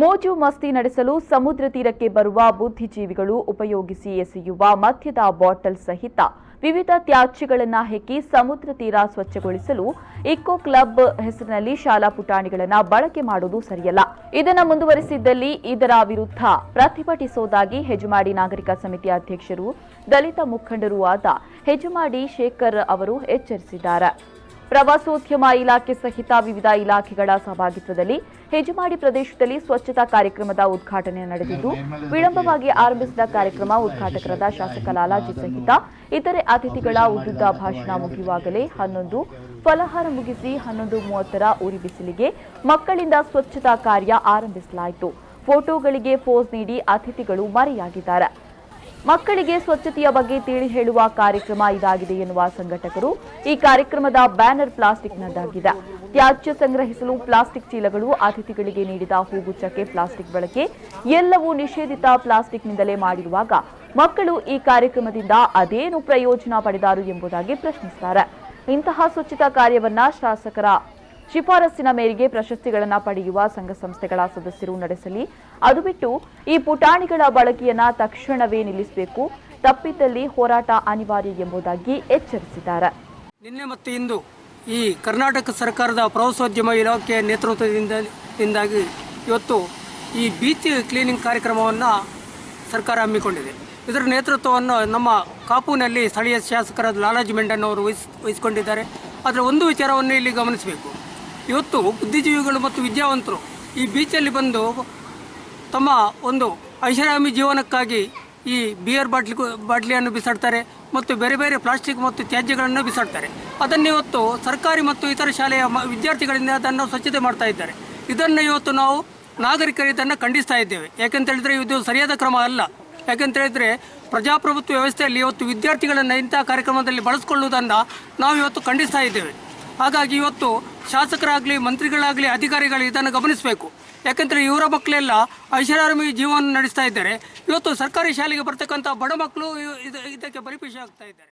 ಮೋಜು ಮಸ್ತಿ ನಡೆಸಲು ಸಮುದ್ರ ತೀರಕ್ಕೆ ಬರುವ ಬುದ್ಧಿಜೀವಿಗಳು ಉಪಯೋಗಿಸಿ ಎಸೆಯುವ ಮದ್ಯದ ಬಾಟಲ್ ಸಹಿತ ವಿವಿಧ ತ್ಯಾಜ್ಯಗಳನ್ನು ಹೆಕ್ಕಿ ಸಮುದ್ರ ತೀರ ಸ್ವಚ್ಛಗೊಳಿಸಲು ಇಕೋ ಕ್ಲಬ್ ಹೆಸರಿನಲ್ಲಿ ಶಾಲಾ ಪುಟಾಣಿಗಳನ್ನು ಬಳಕೆ ಮಾಡುವುದು ಸರಿಯಲ್ಲ. ಇದನ್ನು ಮುಂದುವರಿಸಿದ್ದಲ್ಲಿ ಇದರ ವಿರುದ್ಧ ಪ್ರತಿಭಟಿಸುವುದಾಗಿ ಹೆಜಮಾಡಿ ನಾಗರಿಕ ಸಮಿತಿ ಅಧ್ಯಕ್ಷರು ದಲಿತ ಮುಖಂಡರೂ ಆದ ಹೆಜಮಾಡಿ ಶೇಖರ್ ಅವರು ಎಚ್ಚರಿಸಿದ್ದಾರೆ. ಪ್ರವಾಸೋದ್ಯಮ ಇಲಾಖೆ ಸಹಿತ ವಿವಿಧ ಇಲಾಖೆಗಳ ಸಹಭಾಗಿತ್ವದಲ್ಲಿ ಹೆಜಮಾಡಿ ಪ್ರದೇಶದಲ್ಲಿ ಸ್ವಚ್ಛತಾ ಕಾರ್ಯಕ್ರಮದ ಉದ್ಘಾಟನೆ ನಡೆದಿದ್ದು, ವಿಳಂಬವಾಗಿ ಆರಂಭಿಸಿದ ಕಾರ್ಯಕ್ರಮ ಉದ್ಘಾಟಕರಾದ ಶಾಸಕ ಲಾಲಾಜಿ ಸಹಿತ ಇತರೆ ಅತಿಥಿಗಳ ಉದ್ದುದ್ದ ಭಾಷಣ ಮುಗಿಯುವಾಗಲೇ 11 ಫಲಹಾರ ಮುಗಿಸಿ 11:30ರ ಉರಿ ಬಿಸಿಲಿಗೆ ಮಕ್ಕಳಿಂದ ಸ್ವಚ್ಛತಾ ಕಾರ್ಯ ಆರಂಭಿಸಲಾಯಿತು. ಫೋಟೋಗಳಿಗೆ ಪೋಸ್ ನೀಡಿ ಅತಿಥಿಗಳು ಮರೆಯಾಗಿದ್ದಾರೆ. ಮಕ್ಕಳಿಗೆ ಸ್ವಚ್ಛತೆಯ ಬಗ್ಗೆ ತಿಳಿ ಹೇಳುವ ಕಾರ್ಯಕ್ರಮ ಇದಾಗಿದೆ ಎನ್ನುವ ಸಂಘಟಕರು ಈ ಕಾರ್ಯಕ್ರಮದ ಬ್ಯಾನರ್ ಪ್ಲಾಸ್ಟಿಕ್ನದ್ದಾಗಿದೆ. ತ್ಯಾಜ್ಯ ಸಂಗ್ರಹಿಸಲು ಪ್ಲಾಸ್ಟಿಕ್ ಚೀಲಗಳು, ಅತಿಥಿಗಳಿಗೆ ನೀಡಿದ ಹೂಗುಚ್ಛಕ್ಕೆ ಪ್ಲಾಸ್ಟಿಕ್ ಬಳಕೆ ಎಲ್ಲವೂ ನಿಷೇಧಿತ ಪ್ಲಾಸ್ಟಿಕ್ನಿಂದಲೇ ಮಾಡಿರುವಾಗ ಮಕ್ಕಳು ಈ ಕಾರ್ಯಕ್ರಮದಿಂದ ಅದೇನು ಪ್ರಯೋಜನ ಪಡೆದಾರು ಎಂಬುದಾಗಿ ಪ್ರಶ್ನಿಸಿದ್ದಾರೆ. ಇಂತಹ ಸ್ವಚ್ಛತಾ ಕಾರ್ಯವನ್ನ ಶಾಸಕರ ಶಿಫಾರಸ್ಸಿನ ಮೇರೆಗೆ ಪ್ರಶಸ್ತಿಗಳನ್ನು ಪಡೆಯುವ ಸಂಘ ಸಂಸ್ಥೆಗಳ ಸದಸ್ಯರು ನಡೆಸಲಿ. ಅದು ಬಿಟ್ಟು ಈ ಪುಟಾಣಿಗಳ ಬಳಕೆಯನ್ನ ತಕ್ಷಣವೇ ನಿಲ್ಲಿಸಬೇಕು. ತಪ್ಪಿದ್ದಲ್ಲಿ ಹೋರಾಟ ಅನಿವಾರ್ಯ ಎಂಬುದಾಗಿ ಎಚ್ಚರಿಸಿದ್ದಾರೆ. ನಿನ್ನೆ ಮತ್ತು ಇಂದು ಈ ಕರ್ನಾಟಕ ಸರ್ಕಾರದ ಪ್ರವಾಸೋದ್ಯಮ ಇಲಾಖೆಯ ನೇತೃತ್ವದಿಂದಾಗಿ ಇವತ್ತು ಈ ಬೀಚ್ ಕ್ಲೀನಿಂಗ್ ಕಾರ್ಯಕ್ರಮವನ್ನು ಸರ್ಕಾರ ಹಮ್ಮಿಕೊಂಡಿದೆ. ಇದರ ನೇತೃತ್ವವನ್ನು ನಮ್ಮ ಕಾಪುನಲ್ಲಿ ಸ್ಥಳೀಯ ಶಾಸಕರಾದ ಲಾಲಾಜಿ ಮೆಂಡನ್ ಅವರು ವಹಿಸಿಕೊಂಡಿದ್ದಾರೆ. ಅದರ ಒಂದು ವಿಚಾರವನ್ನು ಇಲ್ಲಿ ಗಮನಿಸಬೇಕು. ಇವತ್ತು ಬುದ್ಧಿಜೀವಿಗಳು ಮತ್ತು ವಿದ್ಯಾವಂತರು ಈ ಬೀಚಲ್ಲಿ ಬಂದು ತಮ್ಮ ಒಂದು ಐಷಾರಾಮಿ ಜೀವನಕ್ಕಾಗಿ ಈ ಬಿಯರ್ ಬಾಟ್ಲಿಯನ್ನು ಬಿಸಾಡ್ತಾರೆ ಮತ್ತು ಬೇರೆ ಬೇರೆ ಪ್ಲಾಸ್ಟಿಕ್ ಮತ್ತು ತ್ಯಾಜ್ಯಗಳನ್ನು ಬಿಸಾಡ್ತಾರೆ. ಅದನ್ನು ಇವತ್ತು ಸರ್ಕಾರಿ ಮತ್ತು ಇತರ ಶಾಲೆಯ ವಿದ್ಯಾರ್ಥಿಗಳಿಂದ ಅದನ್ನು ಸ್ವಚ್ಛತೆ ಮಾಡ್ತಾ ಇದ್ದಾರೆ. ಇದನ್ನು ಇವತ್ತು ನಾವು ನಾಗರಿಕರು ಇದನ್ನು ಖಂಡಿಸ್ತಾ ಇದ್ದೇವೆ. ಯಾಕೆಂತೇಳಿದರೆ ಇದು ಸರಿಯಾದ ಕ್ರಮ ಅಲ್ಲ. ಯಾಕೆಂತೇಳಿದರೆ ಪ್ರಜಾಪ್ರಭುತ್ವ ವ್ಯವಸ್ಥೆಯಲ್ಲಿ ಇವತ್ತು ವಿದ್ಯಾರ್ಥಿಗಳನ್ನು ಇಂತಹ ಕಾರ್ಯಕ್ರಮದಲ್ಲಿ ಬಳಸಿಕೊಳ್ಳುವುದನ್ನು ನಾವು ಇವತ್ತು ಖಂಡಿಸ್ತಾ ಇದ್ದೇವೆ. ಹಾಗಾಗಿ ಇವತ್ತು ಶಾಸಕರಾಗಲಿ, ಮಂತ್ರಿಗಳಾಗಲಿ, ಅಧಿಕಾರಿಗಳು ಇದನ್ನು ಗಮನಿಸಬೇಕು. ಯಾಕೆಂದರೆ ಇವರ ಮಕ್ಕಳೆಲ್ಲ ಐಷಾರಾಮಿ ಜೀವನ ನಡೆಸ್ತಾ ಇದ್ದಾರೆ. ಇವತ್ತು ಸರ್ಕಾರಿ ಶಾಲೆಗೆ ಬರ್ತಕ್ಕಂಥ ಬಡ ಮಕ್ಕಳು ಇದಕ್ಕೆ ಬಲಿಪಶು ಆಗ್ತಾ ಇದ್ದಾರೆ.